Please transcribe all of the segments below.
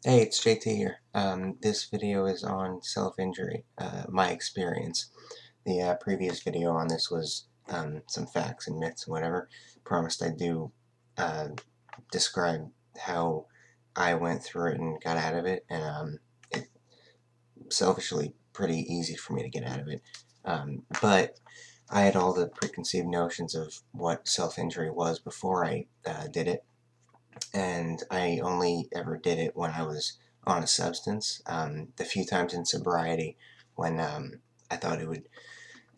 Hey, it's JT here. This video is on self-injury, my experience. The previous video on this was some facts and myths and whatever. Promised I'd do uh, describe how I went through it and got out of it, and it selfishly pretty easy for me to get out of it. But I had all the preconceived notions of what self-injury was before I did it, and I only ever did it when I was on a substance. The few times in sobriety when I thought it would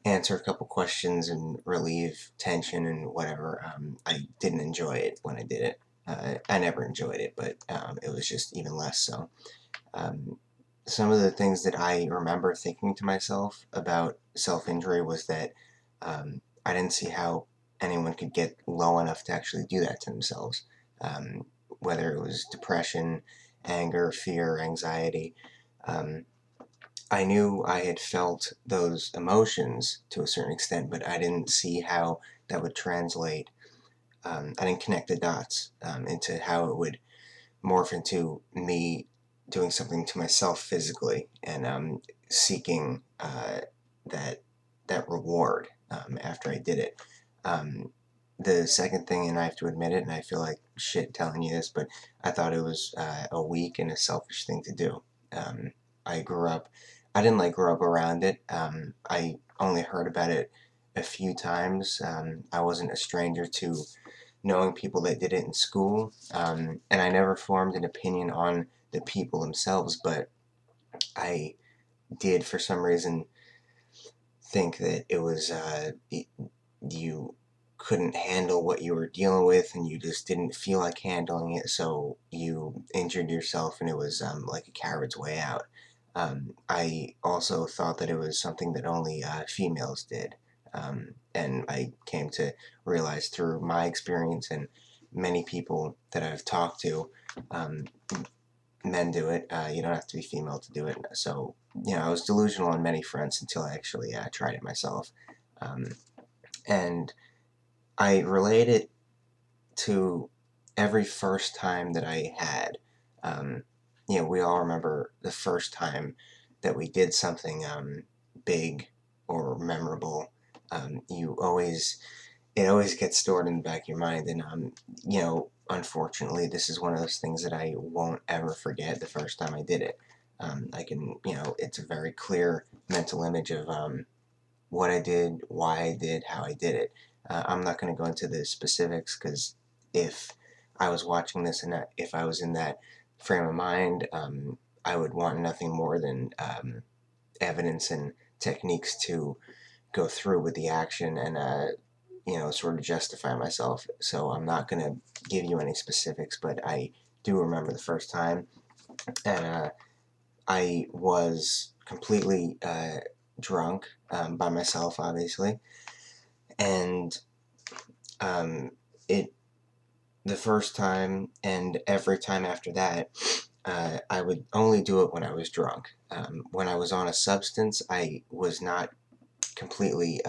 answer a couple questions and relieve tension and whatever, I didn't enjoy it when I did it. I never enjoyed it, but it was just even less so. Um, some of the things that I remember thinking to myself about self-injury was that I didn't see how anyone could get low enough to actually do that to themselves. Um, whether it was depression, anger, fear, anxiety. Um, I knew I had felt those emotions to a certain extent, but I didn't see how that would translate. I didn't connect the dots into how it would morph into me doing something to myself physically and seeking that that reward after I did it. Um, the second thing, and I have to admit it, and I feel like shit telling you this, but I thought it was a weak and a selfish thing to do. Um, I grew up, I didn't like grow up around it. I only heard about it a few times. I wasn't a stranger to knowing people that did it in school, and I never formed an opinion on the people themselves, but I did for some reason think that it was you couldn't handle what you were dealing with and you just didn't feel like handling it, so you injured yourself, and it was like a coward's way out. I also thought that it was something that only females did, and I came to realize through my experience and many people that I've talked to, um, men do it. You don't have to be female to do it. So, I was delusional on many fronts until I actually tried it myself. Um, and I relate it to every first time that I had. Um, we all remember the first time that we did something big or memorable. It always gets stored in the back of your mind, and unfortunately, this is one of those things that I won't ever forget. The first time I did it, I can, it's a very clear mental image of what I did, why I did, how I did it. I'm not going to go into the specifics because if I was watching this and if I was in that frame of mind, I would want nothing more than evidence and techniques to go through with the action and sort of justify myself. So I'm not going to give you any specifics, but I do remember the first time, and I was completely drunk by myself, obviously, and um, it the first time and every time after that, I would only do it when I was drunk. When I was on a substance, I was not completely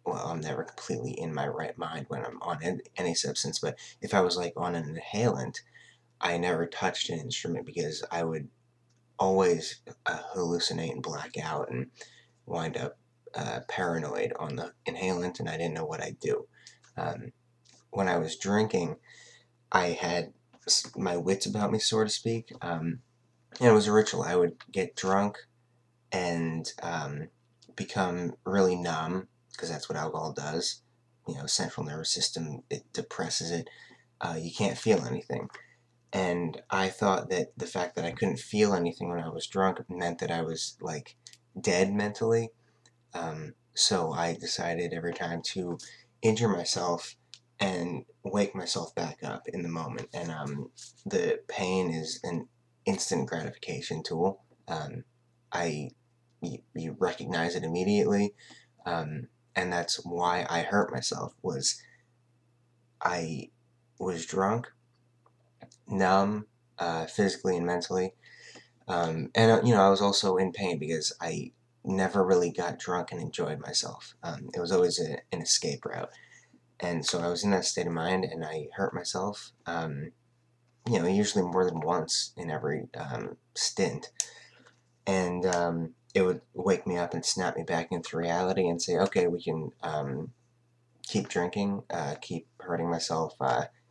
well, I'm never completely in my right mind when I'm on any substance, but if I was like on an inhalant, I never touched an instrument because I would always hallucinate and black out and wind up paranoid on the inhalant, and I didn't know what I'd do. Um, when I was drinking, I had my wits about me, so to speak. And it was a ritual. I would get drunk and become really numb because that's what alcohol does. Central nervous system, it depresses it. You can't feel anything. And I thought that the fact that I couldn't feel anything when I was drunk meant that I was like dead mentally. So I decided every time to injure myself and wake myself back up in the moment. And the pain is an instant gratification tool. I you recognize it immediately, and that's why I hurt myself. Was I was drunk, numb, physically and mentally, and I was also in pain because I never really got drunk and enjoyed myself. It was always an escape route, and so I was in that state of mind, and I hurt myself. usually more than once in every stint. And it would wake me up and snap me back into reality and say, okay, we can keep drinking, keep hurting myself,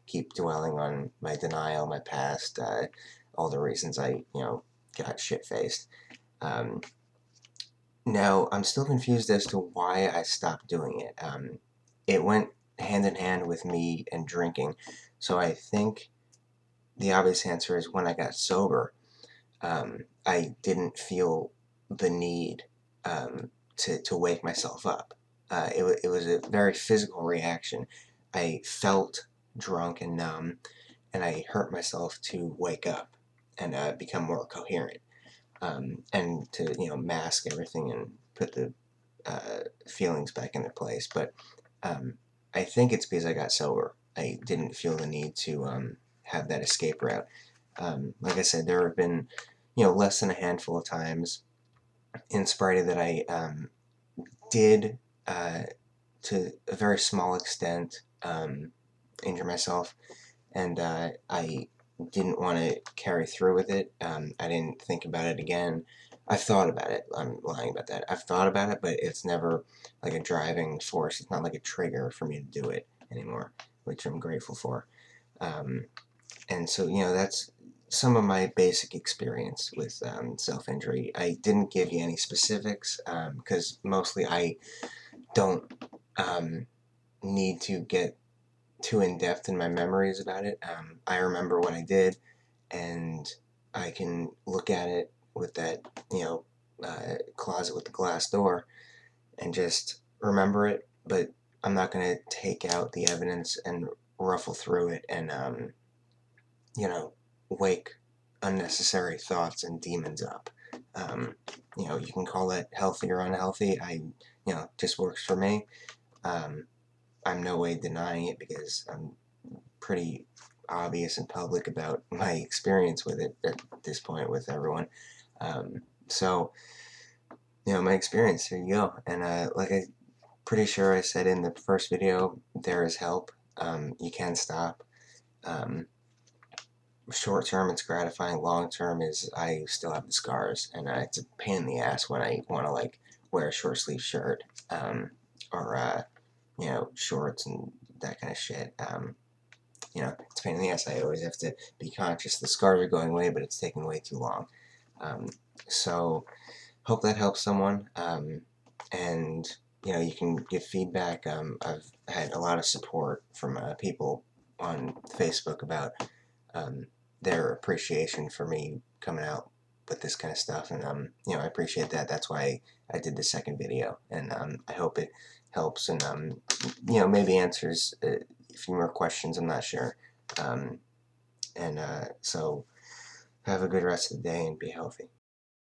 keep dwelling on my denial, my past, all the reasons I, got shit-faced. Um, Now, I'm still confused as to why I stopped doing it. It went hand in hand with me and drinking, so I think the obvious answer is when I got sober, I didn't feel the need to wake myself up. It was a very physical reaction. I felt drunk and numb, and I hurt myself to wake up and become more coherent, and to mask everything and put the feelings back into place. But um, I think it's because I got sober. I didn't feel the need to have that escape route. Like I said, there have been less than a handful of times in sobriety that I did, to a very small extent, injure myself, and I didn't want to carry through with it. I didn't think about it again. I've thought about it. I'm lying about that. I've thought about it, but it's never like a driving force. It's not like a trigger for me to do it anymore, which I'm grateful for. Um, and so, that's some of my basic experience with self-injury. I didn't give you any specifics because mostly I don't um, need to get too in-depth in my memories about it. I remember what I did, and I can look at it with that, closet with the glass door and just remember it, but I'm not going to take out the evidence and ruffle through it and, you know, wake unnecessary thoughts and demons up. Um, you can call it healthy or unhealthy. Just works for me. Um, I'm no way denying it because I'm pretty obvious and public about my experience with it at this point with everyone. So, my experience, here you go. And like I pretty sure I said in the first video, there is help. You can stop. Um, Short term, it's gratifying. Long term is I still have the scars, and it's a pain in the ass when I want to like wear a short sleeve shirt, or shorts and that kind of shit. It's a pain in the ass. I always have to be conscious the scars are going away, but it's taking way too long. Um, so hope that helps someone. And you can give feedback. I've had a lot of support from people on Facebook about um, their appreciation for me coming out with this kind of stuff, and I appreciate that. That's why I did the second video, and I hope it helps and maybe answers a few more questions. I'm not sure, and so have a good rest of the day and be healthy.